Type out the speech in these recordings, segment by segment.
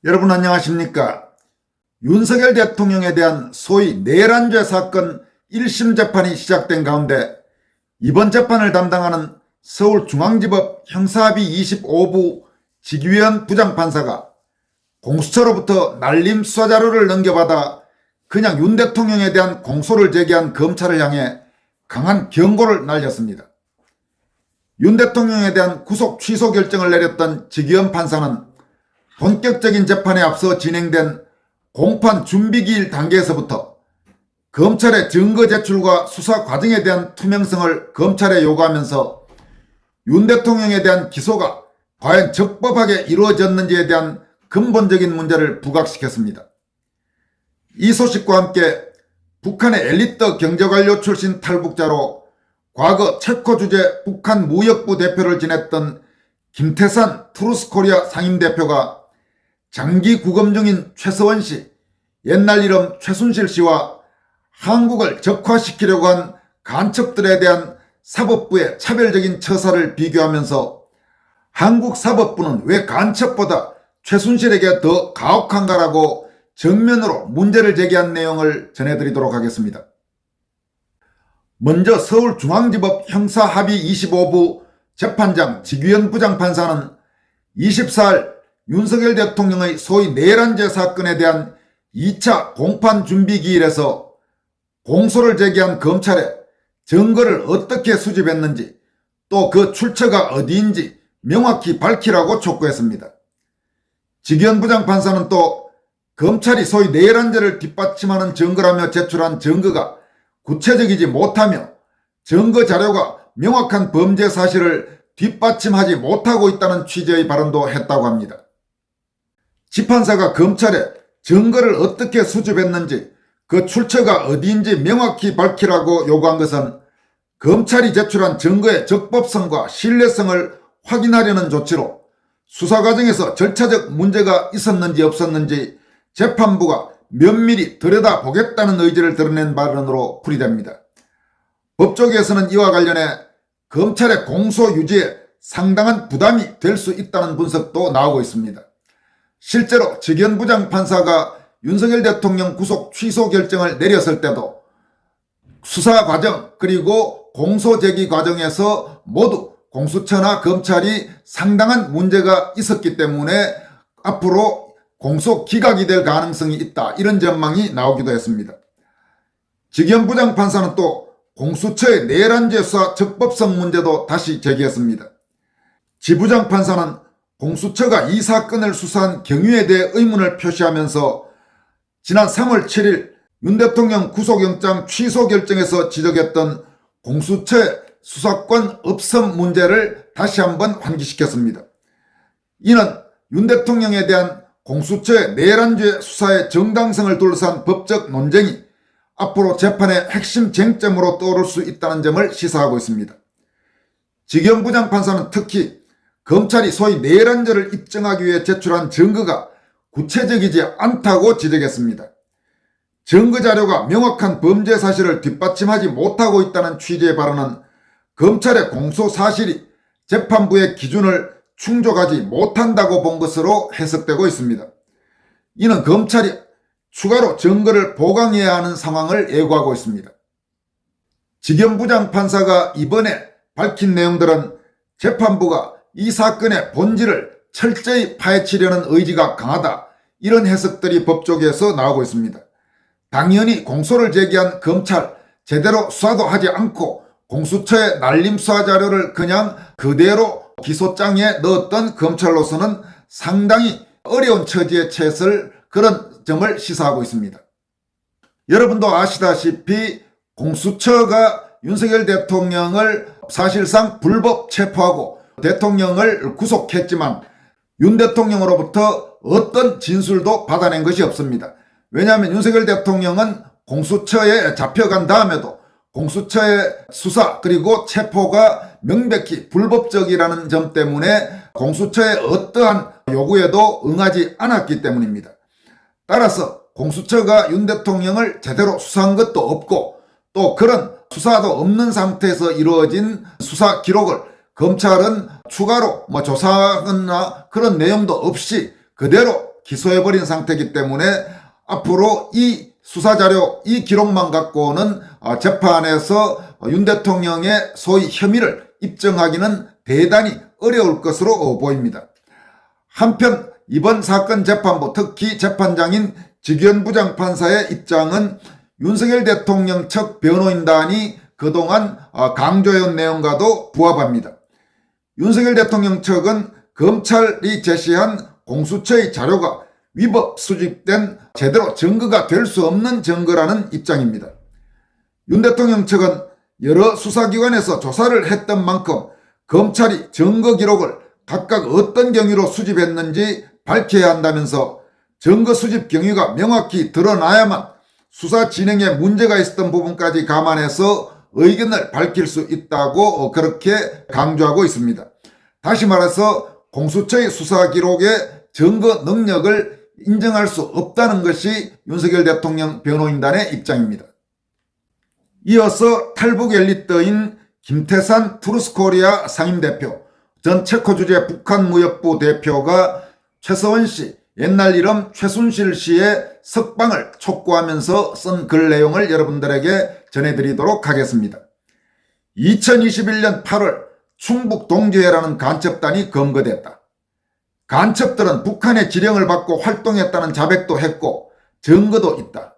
여러분 안녕하십니까? 윤석열 대통령에 대한 소위 내란죄 사건 1심 재판이 시작된 가운데 이번 재판을 담당하는 서울중앙지법 형사합의 25부 직위원 부장판사가 공수처로부터 날림 수사자료를 넘겨받아 그냥 윤 대통령에 대한 공소를 제기한 검찰을 향해 강한 경고를 날렸습니다. 윤 대통령에 대한 구속 취소 결정을 내렸던 직위원 판사는 본격적인 재판에 앞서 진행된 공판 준비기일 단계에서부터 검찰의 증거 제출과 수사 과정에 대한 투명성을 검찰에 요구하면서 윤 대통령에 대한 기소가 과연 적법하게 이루어졌는지에 대한 근본적인 문제를 부각시켰습니다. 이 소식과 함께 북한의 엘리트 경제관료 출신 탈북자로 과거 체코 주재 북한 무역부 대표를 지냈던 김태산 트루스코리아 상임대표가 장기 구금 중인 최서원 씨, 옛날 이름 최순실 씨와 한국을 적화시키려고 한 간첩들에 대한 사법부의 차별적인 처사를 비교하면서 한국 사법부는 왜 간첩보다 최순실에게 더 가혹한가라고 정면으로 문제를 제기한 내용을 전해드리도록 하겠습니다. 먼저 서울중앙지법 형사합의 25부 재판장 직위원 부장판사는 24일 윤석열 대통령의 소위 내란죄 사건에 대한 2차 공판 준비기일에서 공소를 제기한 검찰에 증거를 어떻게 수집했는지 또 그 출처가 어디인지 명확히 밝히라고 촉구했습니다. 직위원 부장판사는 또 검찰이 소위 내란죄를 뒷받침하는 증거라며 제출한 증거가 구체적이지 못하며 증거 자료가 명확한 범죄 사실을 뒷받침하지 못하고 있다는 취지의 발언도 했다고 합니다. 지판사가 검찰에 증거를 어떻게 수집했는지 그 출처가 어디인지 명확히 밝히라고 요구한 것은 검찰이 제출한 증거의 적법성과 신뢰성을 확인하려는 조치로 수사 과정에서 절차적 문제가 있었는지 없었는지 재판부가 면밀히 들여다보겠다는 의지를 드러낸 발언으로 풀이됩니다. 법조계에서는 이와 관련해 검찰의 공소 유지에 상당한 부담이 될 수 있다는 분석도 나오고 있습니다. 실제로 직위원 부장판사가 윤석열 대통령 구속 취소 결정을 내렸을 때도 수사 과정 그리고 공소 제기 과정에서 모두 공수처나 검찰이 상당한 문제가 있었기 때문에 앞으로 공소 기각이 될 가능성이 있다, 이런 전망이 나오기도 했습니다. 직위원 부장판사는 또 공수처의 내란죄 수사 적법성 문제도 다시 제기했습니다. 지 부장판사는 공수처가 이 사건을 수사한 경위에 대해 의문을 표시하면서 지난 3월 7일 윤 대통령 구속영장 취소 결정에서 지적했던 공수처의 수사권 없음 문제를 다시 한번 환기시켰습니다. 이는 윤 대통령에 대한 공수처의 내란죄 수사의 정당성을 둘러싼 법적 논쟁이 앞으로 재판의 핵심 쟁점으로 떠오를 수 있다는 점을 시사하고 있습니다. 직위원 부장판사는 특히 검찰이 소위 내란죄를 입증하기 위해 제출한 증거가 구체적이지 않다고 지적했습니다. 증거 자료가 명확한 범죄 사실을 뒷받침하지 못하고 있다는 취지의 발언은 검찰의 공소 사실이 재판부의 기준을 충족하지 못한다고 본 것으로 해석되고 있습니다. 이는 검찰이 추가로 증거를 보강해야 하는 상황을 예고하고 있습니다. 직위원 부장판사가 이번에 밝힌 내용들은 재판부가 이 사건의 본질을 철저히 파헤치려는 의지가 강하다, 이런 해석들이 법조계에서 나오고 있습니다. 당연히 공소를 제기한 검찰 제대로 수사도 하지 않고 공수처의 날림 수사 자료를 그냥 그대로 기소장에 넣었던 검찰로서는 상당히 어려운 처지에 처했을 그런 점을 시사하고 있습니다. 여러분도 아시다시피 공수처가 윤석열 대통령을 사실상 불법 체포하고 대통령을 구속했지만 윤 대통령으로부터 어떤 진술도 받아낸 것이 없습니다. 왜냐하면 윤석열 대통령은 공수처에 잡혀간 다음에도 공수처의 수사 그리고 체포가 명백히 불법적이라는 점 때문에 공수처의 어떠한 요구에도 응하지 않았기 때문입니다. 따라서 공수처가 윤 대통령을 제대로 수사한 것도 없고 또 그런 수사도 없는 상태에서 이루어진 수사 기록을 검찰은 추가로 조사하거나 그런 내용도 없이 그대로 기소해버린 상태이기 때문에 앞으로 이 수사자료, 이 기록만 갖고는 재판에서 윤 대통령의 소위 혐의를 입증하기는 대단히 어려울 것으로 보입니다. 한편 이번 사건 재판부, 특히 재판장인 직위원 부장판사의 입장은 윤석열 대통령 측 변호인단이 그동안 강조해온 내용과도 부합합니다. 윤석열 대통령 측은 검찰이 제시한 공수처의 자료가 위법 수집된 제대로 증거가 될 수 없는 증거라는 입장입니다. 윤 대통령 측은 여러 수사기관에서 조사를 했던 만큼 검찰이 증거 기록을 각각 어떤 경위로 수집했는지 밝혀야 한다면서 증거 수집 경위가 명확히 드러나야만 수사 진행에 문제가 있었던 부분까지 감안해서 의견을 밝힐 수 있다고 그렇게 강조하고 있습니다. 다시 말해서 공수처의 수사 기록의 증거 능력을 인정할 수 없다는 것이 윤석열 대통령 변호인단의 입장입니다. 이어서 탈북 엘리트인 김태산 트루스코리아 상임대표, 전 체코 주재 북한무역부 대표가 최서원 씨, 옛날 이름 최순실 씨의 석방을 촉구하면서 쓴 글 내용을 여러분들에게 전해드리도록 하겠습니다. 2021년 8월 충북 동지회라는 간첩단이 검거됐다. 간첩들은 북한의 지령을 받고 활동했다는 자백도 했고 증거도 있다.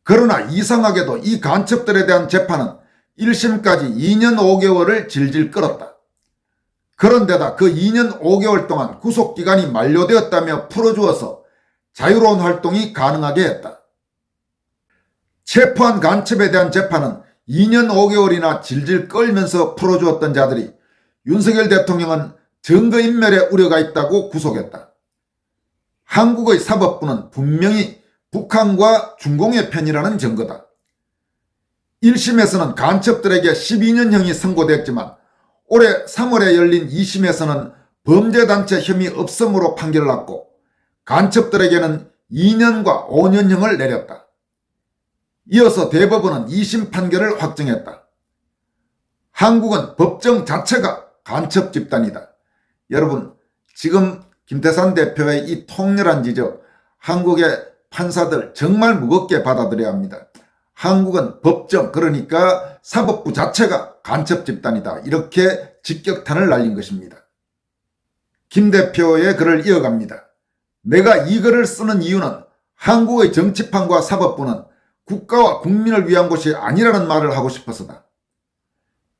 그러나 이상하게도 이 간첩들에 대한 재판은 1심까지 2년 5개월을 질질 끌었다. 그런데다 그 2년 5개월 동안 구속기간이 만료되었다며 풀어주어서 자유로운 활동이 가능하게 했다. 체포한 간첩에 대한 재판은 2년 5개월이나 질질 끌면서 풀어주었던 자들이 윤석열 대통령은 증거인멸의 우려가 있다고 구속했다. 한국의 사법부는 분명히 북한과 중공의 편이라는 증거다. 1심에서는 간첩들에게 12년형이 선고됐지만 올해 3월에 열린 2심에서는 범죄단체 혐의 없음으로 판결을 났고 간첩들에게는 2년과 5년형을 내렸다. 이어서 대법원은 2심 판결을 확정했다. 한국은 법정 자체가 간첩 집단이다. 여러분, 지금 김태산 대표의 이 통렬한 지적, 한국의 판사들 정말 무겁게 받아들여야 합니다. 한국은 법정, 그러니까 사법부 자체가 간첩 집단이다. 이렇게 직격탄을 날린 것입니다. 김 대표의 글을 이어갑니다. 내가 이 글을 쓰는 이유는 한국의 정치판과 사법부는 국가와 국민을 위한 곳이 아니라는 말을 하고 싶어서다.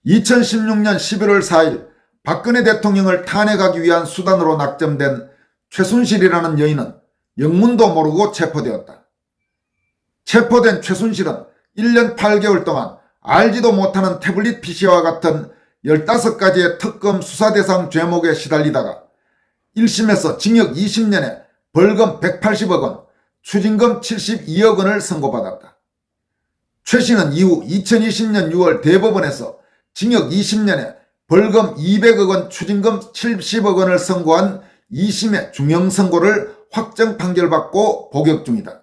2016년 11월 4일 박근혜 대통령을 탄핵하기 위한 수단으로 낙점된 최순실이라는 여인은 영문도 모르고 체포되었다. 체포된 최순실은 1년 8개월 동안 알지도 못하는 태블릿 PC와 같은 15가지의 특검 수사 대상 죄목에 시달리다가 1심에서 징역 20년에 벌금 180억 원, 추징금 72억 원을 선고받았다. 최 씨는 이후 2020년 6월 대법원에서 징역 20년에 벌금 200억 원, 추징금 70억 원을 선고한 2심의 중형 선고를 확정 판결받고 복역 중이다.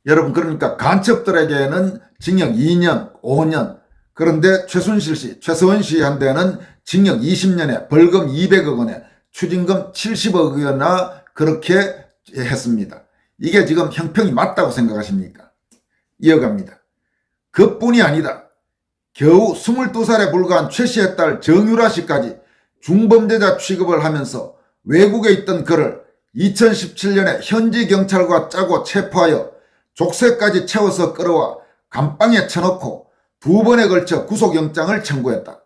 여러분, 그러니까 간첩들에게는 징역 2년, 5년, 그런데 최순실 씨, 최서원 씨한테는 징역 20년에 벌금 200억 원에 추징금 70억 원이나 그렇게 했습니다. 이게 지금 형평이 맞다고 생각하십니까? 이어갑니다. 그뿐이 아니다. 겨우 22살에 불과한 최 씨의 딸 정유라 씨까지 중범죄자 취급을 하면서 외국에 있던 그를 2017년에 현지 경찰과 짜고 체포하여 족쇄까지 채워서 끌어와 감방에 쳐넣고 2번에 걸쳐 구속영장을 청구했다.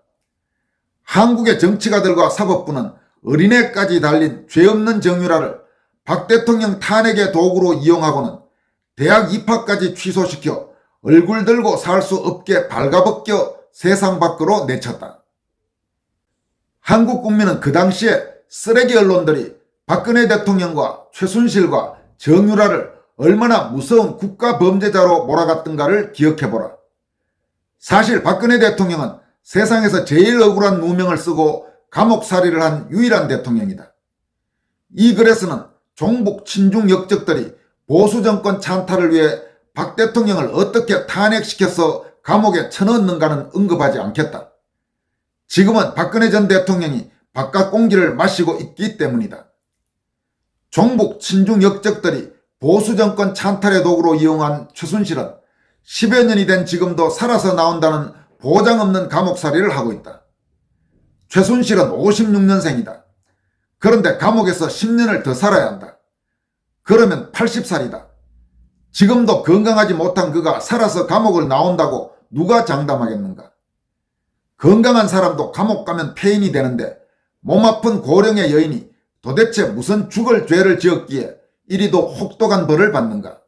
한국의 정치가들과 사법부는 어린애까지 달린 죄 없는 정유라를 박 대통령 탄핵의 도구로 이용하고는 대학 입학까지 취소시켜 얼굴 들고 살 수 없게 발가벗겨 세상 밖으로 내쳤다. 한국 국민은 그 당시에 쓰레기 언론들이 박근혜 대통령과 최순실과 정유라를 얼마나 무서운 국가범죄자로 몰아갔던가를 기억해보라. 사실 박근혜 대통령은 세상에서 제일 억울한 누명을 쓰고 감옥살이를 한 유일한 대통령이다. 이 글에서는 종북 친중 역적들이 보수정권 찬탈을 위해 박 대통령을 어떻게 탄핵시켜서 감옥에 쳐넣는가는 언급하지 않겠다. 지금은 박근혜 전 대통령이 바깥 공기를 마시고 있기 때문이다. 종북 친중 역적들이 보수정권 찬탈의 도구로 이용한 최순실은 10여 년이 된 지금도 살아서 나온다는 보장 없는 감옥살이를 하고 있다. 최순실은 56년생이다. 그런데 감옥에서 10년을 더 살아야 한다. 그러면 80살이다. 지금도 건강하지 못한 그가 살아서 감옥을 나온다고 누가 장담하겠는가? 건강한 사람도 감옥 가면 폐인이 되는데 몸 아픈 고령의 여인이 도대체 무슨 죽을 죄를 지었기에 이리도 혹독한 벌을 받는가?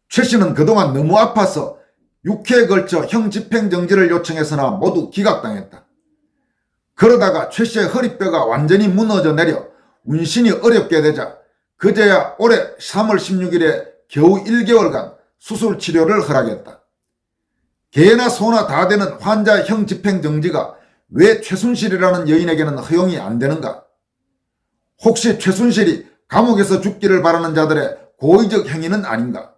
최 씨는 그동안 너무 아파서 6회에 걸쳐 형 집행정지를 요청했으나 모두 기각당했다. 그러다가 최 씨의 허리뼈가 완전히 무너져 내려 운신이 어렵게 되자 그제야 올해 3월 16일에 겨우 1개월간 수술 치료를 허락했다. 개나 소나 다 되는 환자 형 집행정지가 왜 최순실이라는 여인에게는 허용이 안 되는가? 혹시 최순실이 감옥에서 죽기를 바라는 자들의 고의적 행위는 아닌가?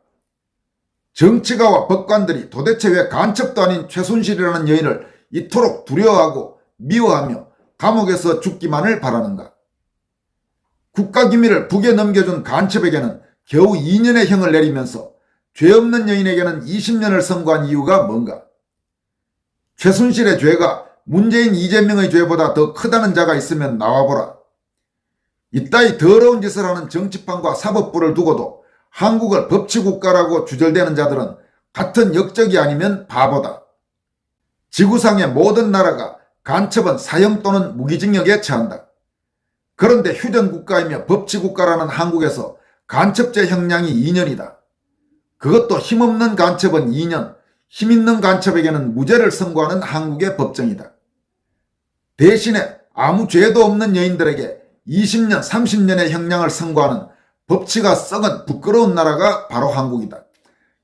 정치가와 법관들이 도대체 왜 간첩도 아닌 최순실이라는 여인을 이토록 두려워하고 미워하며 감옥에서 죽기만을 바라는가? 국가기밀을 북에 넘겨준 간첩에게는 겨우 2년의 형을 내리면서 죄 없는 여인에게는 20년을 선고한 이유가 뭔가? 최순실의 죄가 문재인 이재명의 죄보다 더 크다는 자가 있으면 나와보라. 이따위 더러운 짓을 하는 정치판과 사법부를 두고도 한국을 법치국가라고 주절대는 자들은 같은 역적이 아니면 바보다. 지구상의 모든 나라가 간첩은 사형 또는 무기징역에 처한다. 그런데 휴전국가이며 법치국가라는 한국에서 간첩죄 형량이 2년이다. 그것도 힘없는 간첩은 2년, 힘있는 간첩에게는 무죄를 선고하는 한국의 법정이다. 대신에 아무 죄도 없는 여인들에게 20년, 30년의 형량을 선고하는 법치가 썩은 부끄러운 나라가 바로 한국이다.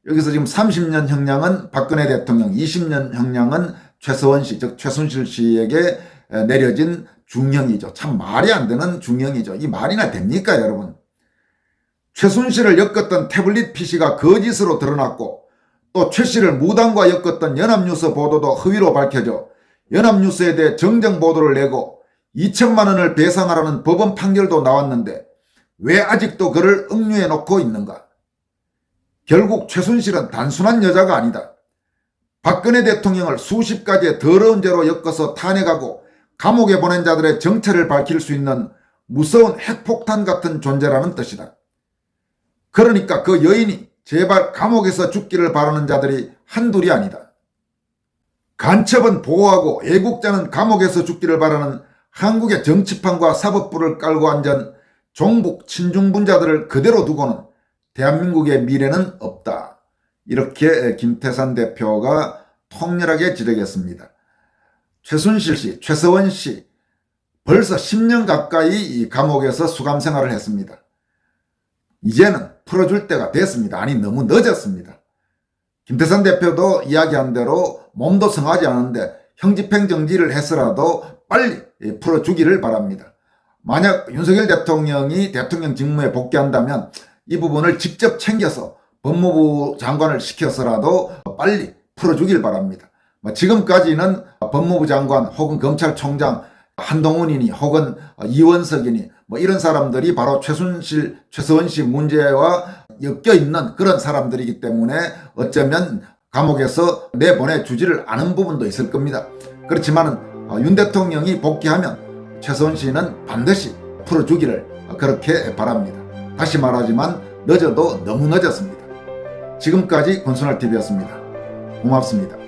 여기서 지금 30년 형량은 박근혜 대통령, 20년 형량은 최서원 씨, 즉 최순실 씨에게 내려진 중형이죠. 참 말이 안 되는 중형이죠. 이 말이나 됩니까, 여러분? 최순실을 엮었던 태블릿 PC가 거짓으로 드러났고 또 최 씨를 무당과 엮었던 연합뉴스 보도도 허위로 밝혀져 연합뉴스에 대해 정정보도를 내고 2천만 원을 배상하라는 법원 판결도 나왔는데 왜 아직도 그를 억류해 놓고 있는가? 결국 최순실은 단순한 여자가 아니다. 박근혜 대통령을 수십 가지의 더러운 죄로 엮어서 탄핵하고 감옥에 보낸 자들의 정체를 밝힐 수 있는 무서운 핵폭탄 같은 존재라는 뜻이다. 그러니까 그 여인이 제발 감옥에서 죽기를 바라는 자들이 한둘이 아니다. 간첩은 보호하고 애국자는 감옥에서 죽기를 바라는 한국의 정치판과 사법부를 깔고 앉은 종북 친중분자들을 그대로 두고는 대한민국의 미래는 없다. 이렇게 김태산 대표가 통렬하게 지적했습니다. 최순실 씨, 최서원 씨 벌써 10년 가까이 이 감옥에서 수감 생활을 했습니다. 이제는 풀어줄 때가 됐습니다. 아니 너무 늦었습니다. 김태산 대표도 이야기한 대로 몸도 성하지 않은데 형집행정지를 해서라도 빨리 풀어주기를 바랍니다. 만약 윤석열 대통령이 대통령 직무에 복귀한다면 이 부분을 직접 챙겨서 법무부 장관을 시켜서라도 빨리 풀어주길 바랍니다. 지금까지는 법무부 장관 혹은 검찰총장 한동훈이니 혹은 이원석이니 이런 사람들이 바로 최순실, 최서원 씨 문제와 엮여있는 그런 사람들이기 때문에 어쩌면 감옥에서 내보내주지를 않은 부분도 있을 겁니다. 그렇지만 윤 대통령이 복귀하면 최서원 씨는 반드시 풀어주기를 그렇게 바랍니다. 다시 말하지만 늦어도 너무 늦었습니다. 지금까지 권순할TV였습니다. 고맙습니다.